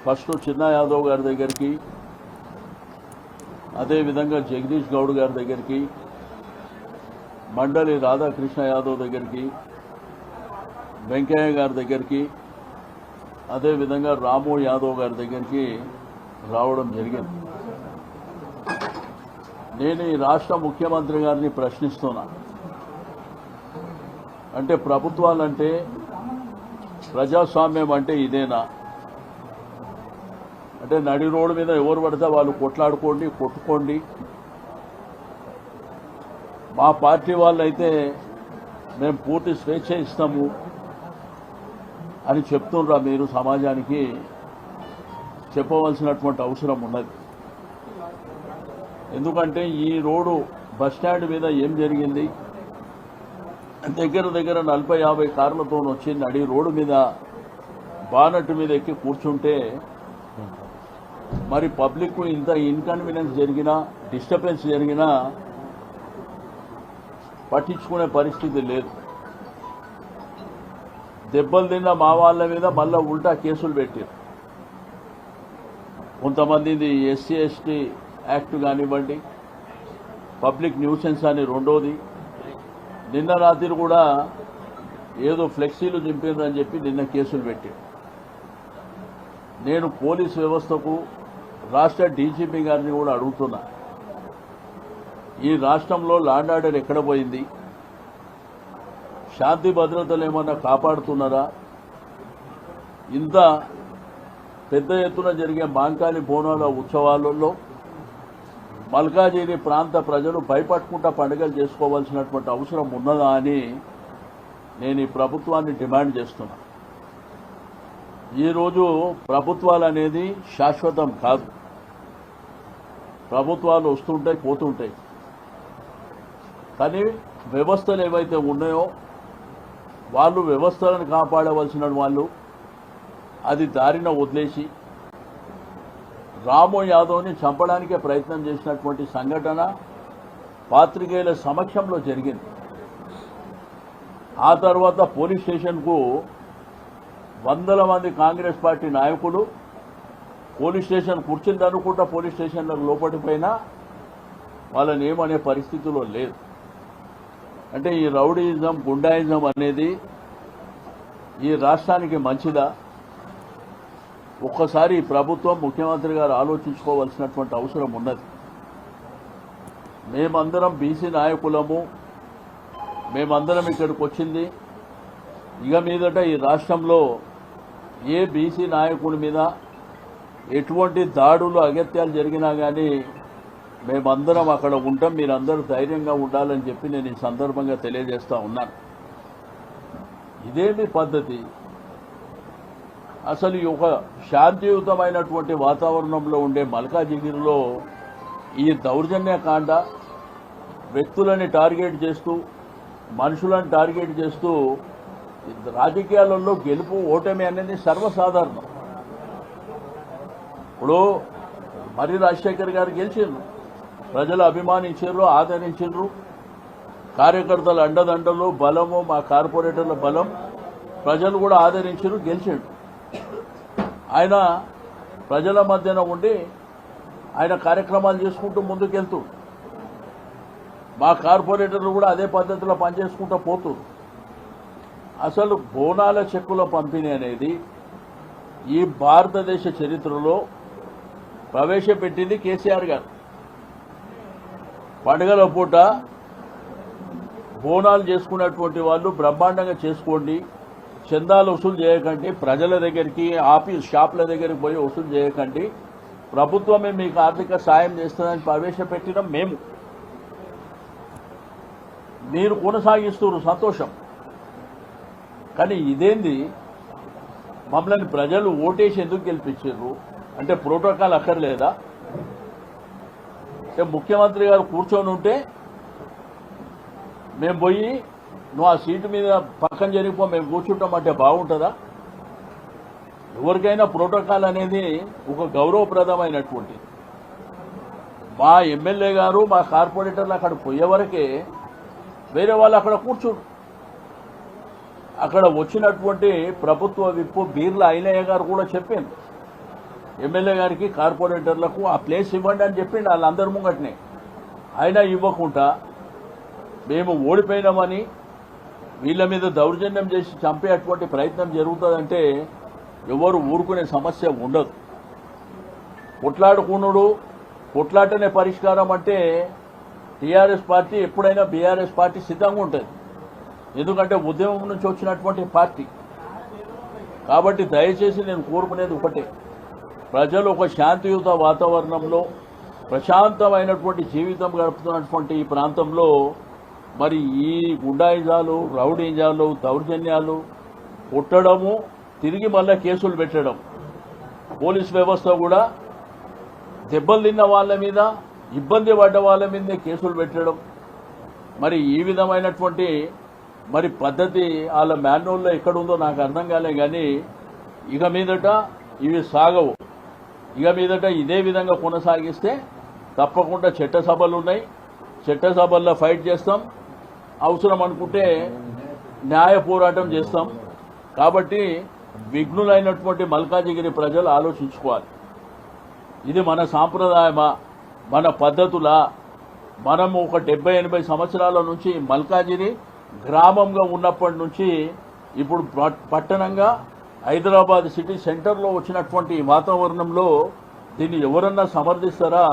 First చిన్న యాదవ్ గారి దగ్గరికి, అదేవిధంగా జగదీష్ గౌడ్ గారి దగ్గరికి, మండలి రాధాకృష్ణ యాదవ్ దగ్గరికి, వెంకయ్య గారి దగ్గరికి, అదేవిధంగా రాము యాదవ్ గారి దగ్గరికి రావడం జరిగింది. నేను ఈ రాష్ట్ర ముఖ్యమంత్రి గారిని ప్రశ్నిస్తున్నా. అంటే ప్రభుత్వాలంటే, ప్రజాస్వామ్యం అంటే ఇదేనా? అంటే నడి రోడ్డు మీద ఎవరు పడితే వాళ్ళు కొట్లాడుకోండి, కొట్టుకోండి. మా పార్టీ వాళ్ళు అయితే మేము పూర్తి స్వేచ్ఛ ఇస్తాము అని చెప్తుండ్రా? మీరు సమాజానికి చెప్పవలసినటువంటి అవసరం ఉన్నది. ఎందుకంటే ఈ రోడ్డు బస్టాండ్ మీద ఏం జరిగింది? దగ్గర దగ్గర 40-50 కార్లతో వచ్చి నడి రోడ్డు మీద బానట్టు మీద ఎక్కి కూర్చుంటే మరి పబ్లిక్ ఇంత ఇన్కన్వీనియన్స్ జరిగినా, డిస్టర్బెన్స్ జరిగినా పట్టించుకునే పరిస్థితి లేదు. దెబ్బలు తిన్న మా వాళ్ళ మీద మళ్ళా ఉల్టా కేసులు పెట్టారు. కొంతమందిది ఎస్సీ ఎస్టీ యాక్ట్ కానివ్వండి, పబ్లిక్ న్యూసెన్స్ అని రెండోది. నిన్న రాత్రి కూడా ఏదో ఫ్లెక్సీలు చింపారని చెప్పి నిన్న కేసులు పెట్టారు. నేను పోలీస్ వ్యవస్థకు, రాష్ట్ర డీజీపీ గారిని కూడా అడుగుతున్నా, ఈ రాష్ట్రంలో లా అండ్ ఆర్డర్ ఎక్కడ పోయింది? శాంతి భద్రతలు ఏమన్నా కాపాడుతున్నారా? ఇంత పెద్ద ఎత్తున జరిగే మాంకాళి బోనాల ఉత్సవాలలో మల్కాజిగిరి ప్రాంత ప్రజలు భయపట్టుకుంటా పండుగలు చేసుకోవాల్సినటువంటి అవసరం ఉన్నదా అని నేను ఈ ప్రభుత్వాన్ని డిమాండ్ చేస్తున్నా. ఈరోజు ప్రభుత్వాలు అనేది శాశ్వతం కాదు. ప్రభుత్వాలు వస్తుంటాయి, పోతుంటాయి. కానీ వ్యవస్థలు ఏవైతే ఉన్నాయో వాళ్ళు వ్యవస్థలను కాపాడవలసిన వాళ్ళు అది దారిన వదిలేసి రాము యాదవ్ని చంపడానికే ప్రయత్నం చేసినటువంటి సంఘటన పాత్రికేయుల సమక్షంలో జరిగింది. ఆ తర్వాత పోలీస్ స్టేషన్కు వందల మంది కాంగ్రెస్ పార్టీ నాయకులు పోలీస్ స్టేషన్ కూర్చుంది అనుకుంటా పోలీస్ స్టేషన్లకు లోపలిపోయినా వాళ్ళని ఏమనే పరిస్థితిలో లేదు. అంటే ఈ రౌడీయిజం, గుండాయిజం అనేది ఈ రాష్ట్రానికి మంచిదా? ఒక్కసారి ప్రభుత్వం, ముఖ్యమంత్రి గారు ఆలోచించుకోవాల్సినటువంటి అవసరం ఉన్నది. మేమందరం బీసీ నాయకులము, మేమందరం ఇక్కడికి వచ్చింది ఇక మీదట ఈ రాష్ట్రంలో ఏ బీసీ నాయకుడి మీద ఎటువంటి దాడులు, అగత్యాలు జరిగినా కానీ మేమందరం అక్కడ ఉంటాం, మీరందరూ ధైర్యంగా ఉండాలని చెప్పి నేను ఈ సందర్భంగా తెలియజేస్తా ఉన్నాను. ఇదేమి పద్ధతి? అసలు ఒక శాంతియుతమైనటువంటి వాతావరణంలో ఉండే మల్కాజిగిరిలో ఈ దౌర్జన్యకాండ, వ్యక్తులని టార్గెట్ చేస్తూ, మనుషులను టార్గెట్ చేస్తూ, రాజకీయాలలో గెలుపు ఓటమి అనేది సర్వసాధారణం. ఇప్పుడు మరి రాజశేఖర్ గారు గెలిచిండ్రు, ప్రజలు అభిమానించారు, ఆదరించారు, కార్యకర్తల అండదండలు, బలము, మా కార్పొరేటర్ల బలం, ప్రజలు కూడా ఆదరించారు, గెలిచిండు. ఆయన ప్రజల మధ్యన ఉండి ఆయన కార్యక్రమాలు చేసుకుంటూ ముందుకెళ్తూ, మా కార్పొరేటర్లు కూడా అదే పద్ధతిలో పనిచేసుకుంటూ పోతున్నారు. అసలు బోనాల చెక్కుల పంపిణీ అనేది ఈ భారతదేశ చరిత్రలో ప్రవేశపెట్టింది కేసీఆర్ గారు. పండుగల పూట బోనాలు చేసుకున్నటువంటి వాళ్ళు బ్రహ్మాండంగా చేసుకోండి, చందాలు వసూలు చేయకండి, ప్రజల దగ్గరికి, ఆఫీస్ షాపుల దగ్గరికి పోయి వసూలు చేయకండి, ప్రభుత్వమే మీకు ఆర్థిక సాయం చేస్తుందని ప్రవేశపెట్టిన మేము. మీరు కొనసాగిస్తున్నారు, సంతోషం. కానీ ఇదేంది? మమ్మల్ని ప్రజలు ఓటేసి ఎందుకు గెలిపించారు? అంటే ప్రోటోకాల్ అక్కర్లేదా? అంటే ముఖ్యమంత్రి గారు కూర్చొని ఉంటే మేము పోయి నువ్వు ఆ సీటు మీద పక్కన జరిగిపో, మేము కూర్చుంటామంటే బాగుంటుందా? ఎవరికైనా ప్రోటోకాల్ అనేది ఒక గౌరవప్రదమైనటువంటిది. మా ఎమ్మెల్యే గారు, మా కార్పొరేటర్లు అక్కడ పోయే వరకే వేరే వాళ్ళు అక్కడ కూర్చోరు. అక్కడ వచ్చినటువంటి ప్రభుత్వ విప్పు బీర్ల ఐలయ్య గారు కూడా చెప్పాను, ఎమ్మెల్యే గారికి కార్పొరేటర్లకు ఆ ప్లేస్ ఇవ్వండి అని చెప్పిండు వాళ్ళందరి ముంగట్నే. అయినా ఇవ్వకుండా మేము ఓడిపోయినామని వీళ్ళ మీద దౌర్జన్యం చేసి చంపేటువంటి ప్రయత్నం జరుగుతుందంటే ఎవరు ఊరుకునే సమస్య ఉండదు. కొట్లాడుకునుడు కొట్లాటనే పరిష్కారం అంటే టీఆర్ఎస్ పార్టీ ఎప్పుడైనా బీఆర్ఎస్ పార్టీ సిద్ధంగా ఉంటుంది. ఎందుకంటే ఉద్యమం నుంచి వచ్చినటువంటి పార్టీ కాబట్టి దయచేసి నేను కోరుకునేది ఒకటే, ప్రజలు ఒక శాంతియుత వాతావరణంలో ప్రశాంతమైనటువంటి జీవితం గడుపుతున్నటువంటి ఈ ప్రాంతంలో మరి ఈ గుండాయిజాలు, రౌడీజాలు, దౌర్జన్యాలు, కొట్టడము, తిరిగి మళ్ళీ కేసులు పెట్టడం, పోలీస్ వ్యవస్థ కూడా దెబ్బలు తిన్న వాళ్ళ మీద, ఇబ్బంది పడ్డ వాళ్ళ మీదే కేసులు పెట్టడం, మరి ఈ విధమైనటువంటి మరి పద్ధతి వాళ్ళ మాన్యువల్లో ఎక్కడుందో నాకు అర్థం కాలే. కానీ ఇక మీదట ఇవి సాగవు. ఇక మీదట ఇదే విధంగా కొనసాగిస్తే తప్పకుండా చట్టసభలు ఉన్నాయి, చట్టసభల్లో ఫైట్ చేస్తాం, అవసరం అనుకుంటే న్యాయ పోరాటం చేస్తాం. కాబట్టి విఘ్నులైనటువంటి మల్కాజిగిరి ప్రజలు ఆలోచించుకోవాలి, ఇది మన సాంప్రదాయమా, మన పద్ధతులా? మనం ఒక 70-80 సంవత్సరాల నుంచి మల్కాజిగిరి గ్రామంగా ఉన్నప్పటి నుంచి ఇప్పుడు పట్టణంగా హైదరాబాద్ సిటీ సెంటర్లో వచ్చినటువంటి వాతావరణంలో దీన్ని ఎవరన్నా సమర్థిస్తారా?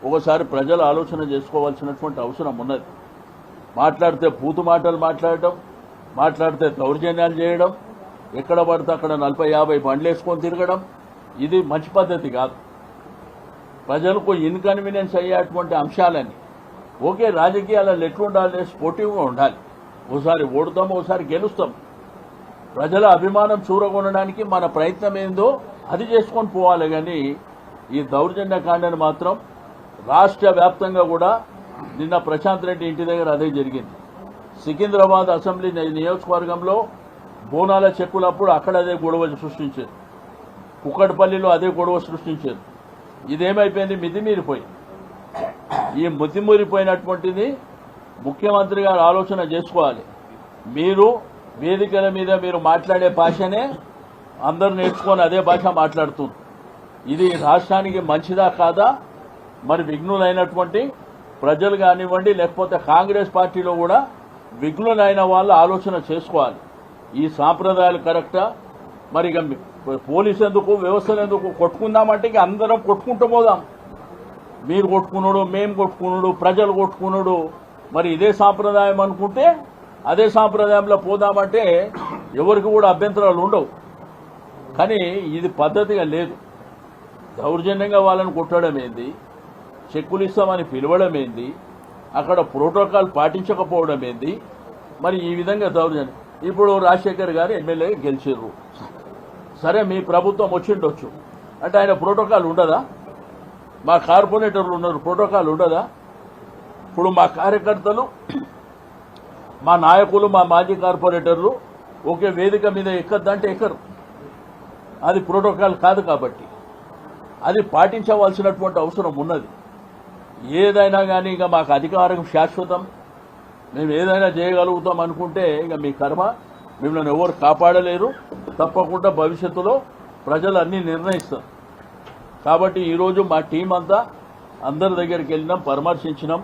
ఒకసారి ప్రజలు ఆలోచన చేసుకోవాల్సినటువంటి అవసరం ఉన్నది. మాట్లాడితే బూతు మాటలు మాట్లాడటం, మాట్లాడితే దౌర్జన్యాలు చేయడం, ఎక్కడ పడితే అక్కడ 40-50 బండ్లు వేసుకొని తిరగడం, ఇది మంచి పద్ధతి కాదు. ప్రజలకు ఇన్కన్వీనియన్స్ అయ్యేటువంటి అంశాలని ఓకే, రాజకీయాలలో ఎట్లుండాలి, స్పోర్టివ్గా ఉండాలి. ఓసారి ఓడుతాం, ఓసారి గెలుస్తాం. ప్రజల అభిమానం చూరగొనడానికి మన ప్రయత్నం ఏందో అది చేసుకొని పోవాలి. కానీ ఈ దౌర్జన్యకాండను మాత్రం రాష్ట్ర వ్యాప్తంగా కూడా నిన్న ప్రశాంత్ రెడ్డి ఇంటి దగ్గర అదే జరిగింది. సికింద్రాబాద్ అసెంబ్లీ నియోజకవర్గంలో బోనాల చెక్కులప్పుడు అక్కడ అదే గొడవ సృష్టించారు, కుక్కడపల్లిలో అదే గొడవ సృష్టించారు. ఇదేమైపోయింది? మితిమీరిపోయి. ఈ మితిమీరిపోయినటువంటిది ముఖ్యమంత్రి గారు ఆలోచన చేసుకోవాలి. మీరు వేదికల మీద మీరు మాట్లాడే భాషనే అందరూ నేర్చుకొని అదే భాష మాట్లాడుతున్నారు. ఇది రాష్ట్రానికి మంచిదా కాదా? మరి విఘ్నులైనటువంటి ప్రజలు కానివ్వండి, లేకపోతే కాంగ్రెస్ పార్టీలో కూడా విఘ్నులైన వాళ్ళు ఆలోచన చేసుకోవాలి. ఈ సాంప్రదాయాలు కరెక్టా? మరి ఇక పోలీసు ఎందుకు, వ్యవస్థలు ఎందుకు? కొట్టుకుందామంటే ఇక అందరం కొట్టుకుంటూ పోదాం. మీరు కొట్టుకున్నాడు, మేము కొట్టుకున్నాడు, ప్రజలు కొట్టుకున్నాడు. మరి ఇదే సాంప్రదాయం అనుకుంటే అదే సాంప్రదాయంలో పోదామంటే ఎవరికి కూడా అభ్యంతరాలు ఉండవు. కానీ ఇది పద్ధతిగా లేదు. దౌర్జన్యంగా వాళ్ళని కొట్టడం ఏంది, చెక్కులు ఇస్తామని పిలవడం ఏంది, అక్కడ ప్రోటోకాల్ పాటించకపోవడం ఏంది? మరి ఈ విధంగా దౌర్జన్యం. ఇప్పుడు రాజశేఖర్ గారు ఎమ్మెల్యే గెలిచారు, సరే మీ ప్రభుత్వం వచ్చిండొచ్చు అంటే ఆయన ప్రోటోకాల్ ఉండదా? మా కార్పొరేటర్లు ఉన్నారు, ప్రోటోకాల్ ఉండదా? ఇప్పుడు మా కార్యకర్తలు, మా నాయకులు, మా మాజీ కార్పొరేటర్లు ఒకే వేదిక మీద ఎక్కద్దంటే ఎక్కరు. అది ప్రోటోకాల్ కాదు. కాబట్టి అది పాటించవలసినటువంటి అవసరం ఉన్నది. ఏదైనా కానీ ఇక మాకు అధికారం శాశ్వతం, మేము ఏదైనా చేయగలుగుతాం అనుకుంటే ఇక మీ కర్మ, మిమ్మల్ని ఎవరు కాపాడలేరు. తప్పకుండా భవిష్యత్తులో ప్రజలు అన్నీ నిర్ణయిస్తారు. కాబట్టి ఈరోజు మా టీం అంతా అందరి దగ్గరికి వెళ్ళినాం, పరామర్శించినాం,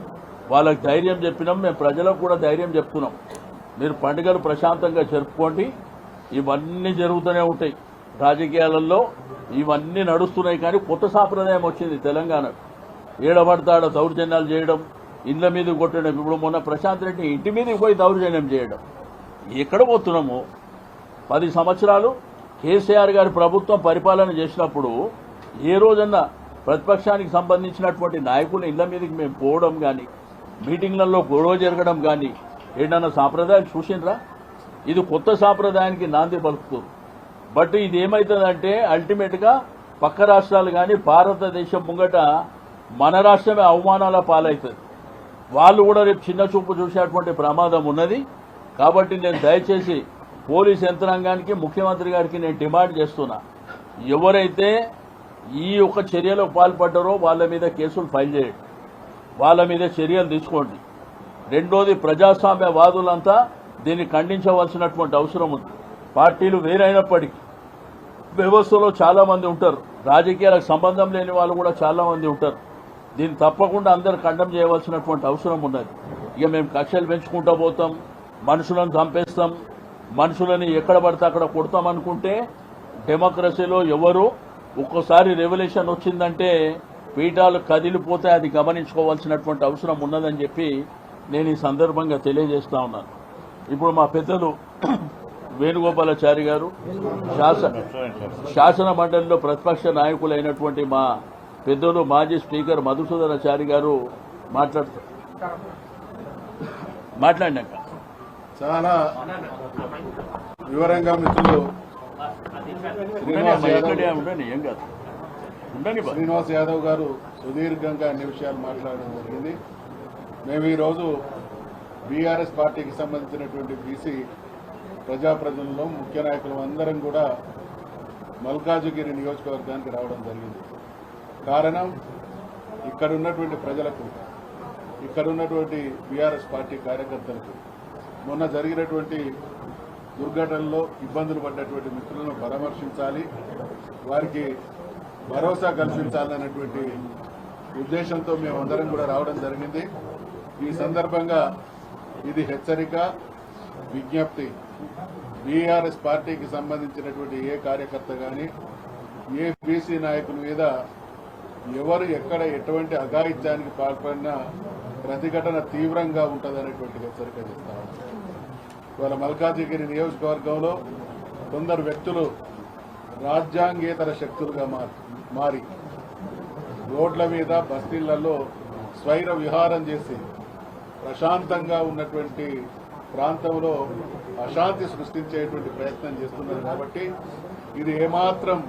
వాళ్ళకి ధైర్యం చెప్పినాం. మేము ప్రజలకు కూడా ధైర్యం చెప్తున్నాం, మీరు పండుగలు ప్రశాంతంగా జరుపుకోండి. ఇవన్నీ జరుగుతూనే ఉంటాయి, రాజకీయాలలో ఇవన్నీ నడుస్తున్నాయి. కానీ కొత్త సాంప్రదాయం వచ్చింది తెలంగాణ. ఏడబడతాడ దౌర్జన్యాలు చేయడం, ఇండ్ల మీద కొట్టడం. ఇప్పుడు మొన్న ప్రశాంత్ రెడ్డి ఇంటి మీదకి పోయి దౌర్జన్యం చేయడం. ఎక్కడ పోతున్నాము? 10 సంవత్సరాలు కేసీఆర్ గారి ప్రభుత్వం పరిపాలన చేసినప్పుడు ఏ రోజన్నా ప్రతిపక్షానికి సంబంధించినటువంటి నాయకులు ఇళ్ల మీదకి మేము పోవడం కానీ, మీటింగ్లలో గొడవ జరగడం కానీ ఏదన్నా సాంప్రదాయం చూసిండ్రా? ఇది కొత్త సాంప్రదాయానికి నాంది పలుకుతుంది. బట్ ఇది ఏమవుతుందంటే అల్టిమేట్గా పక్క రాష్ట్రాలు కానీ భారతదేశం ముంగట మన రాష్ట్రమే అవమానాల పాలవుతుంది. వాళ్ళు కూడా రేపు చిన్న చూపు చూసేటువంటి ప్రమాదం ఉన్నది. కాబట్టి నేను దయచేసి పోలీస్ యంత్రాంగానికి, ముఖ్యమంత్రి గారికి నేను డిమాండ్ చేస్తున్నా, ఎవరైతే ఈ యొక్క చర్యలకు పాల్పడ్డారో వాళ్ళ మీద కేసులు ఫైల్ చేయండి, వాళ్ళ మీద చర్యలు తీసుకోండి. రెండోది, ప్రజాస్వామ్యవాదులంతా దీన్ని ఖండించవలసినటువంటి అవసరం ఉంది. పార్టీలు వేరైనప్పటికీ వ్యవస్థలో చాలా మంది ఉంటారు, రాజకీయాలకు సంబంధం లేని వాళ్ళు కూడా చాలా మంది ఉంటారు. దీన్ని తప్పకుండా అందరు ఖండం చేయవలసినటువంటి అవసరం ఉన్నది. ఇక మేము కక్షలు పెంచుకుంటూ పోతాం, మనుషులను చంపేస్తాం, మనుషులని ఎక్కడ పడితే అక్కడ కొడతాం అనుకుంటే డెమోక్రసీలో ఎవరు ఒక్కోసారి రెవల్యూషన్ వచ్చిందంటే పీఠాలు కదిలిపోతే అది గమనించుకోవాల్సినటువంటి అవసరం ఉన్నదని చెప్పి నేను ఈ సందర్భంగా తెలియజేస్తా ఉన్నాను. ఇప్పుడు మా పెద్దలు వేణుగోపాలాచారి గారు శాసన మండలిలో ప్రతిపక్ష నాయకులైనటువంటి మా పెద్దలు మాజీ స్పీకర్ మధుసూదనాచారి గారు మాట్లాడినాక చాలా వివరంగా మిత్రులు శ్రీనివాస్ యాదవ్ గారు సుదీర్ఘంగా అన్ని విషయాలు మాట్లాడడం జరిగింది. మేము ఈరోజు బీఆర్ఎస్ పార్టీకి సంబంధించినటువంటి బీసీ ప్రజాప్రతినిధులు ముఖ్య నాయకులు అందరం కూడా మల్కాజిగిరి నియోజకవర్గానికి రావడం జరిగింది. కారణం ఇక్కడ ఉన్నటువంటి ప్రజలకు, ఇక్కడ ఉన్నటువంటి బీఆర్ఎస్ పార్టీ కార్యకర్తలకు మొన్న జరిగినటువంటి దుర్ఘటనలో ఇబ్బందులు పడ్డటువంటి మిత్రులను పరామర్శించాలి, వారికి భరోసా కల్పించాలనేటువంటి ఉద్దేశంతో మేమందరం కూడా రావడం జరిగింది. ఈ సందర్భంగా ఇది హెచ్చరిక, విజ్ఞప్తి. బీఆర్ఎస్ పార్టీకి సంబంధించినటువంటి ఏ కార్యకర్త కానీ ఏ బీసీ నాయకుని మీద ఎవరు ఎక్కడ ఎటువంటి అఘాయిత్యానికి పాల్పడినా ప్రతిఘటన తీవ్రంగా ఉంటుందనేటువంటి హెచ్చరిక చేస్తాం. ఇవాళ మల్కాజిగిరి నియోజకవర్గంలో కొందరు వ్యక్తులు రాజ్యాంగేతర శక్తులుగా మారి రోడ్ల మీద బస్తీళ్లలో స్వైర విహారం చేసి ప్రశాంతంగా ఉన్నటువంటి ప్రాంతంలో అశాంతి సృష్టించేటువంటి ప్రయత్నం చేస్తున్నారు. కాబట్టి ఇది ఏమాత్రం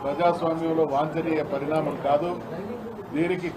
ప్రజాస్వామ్యంలో వాంఛనీయ పరిణామం కాదు. దీనికి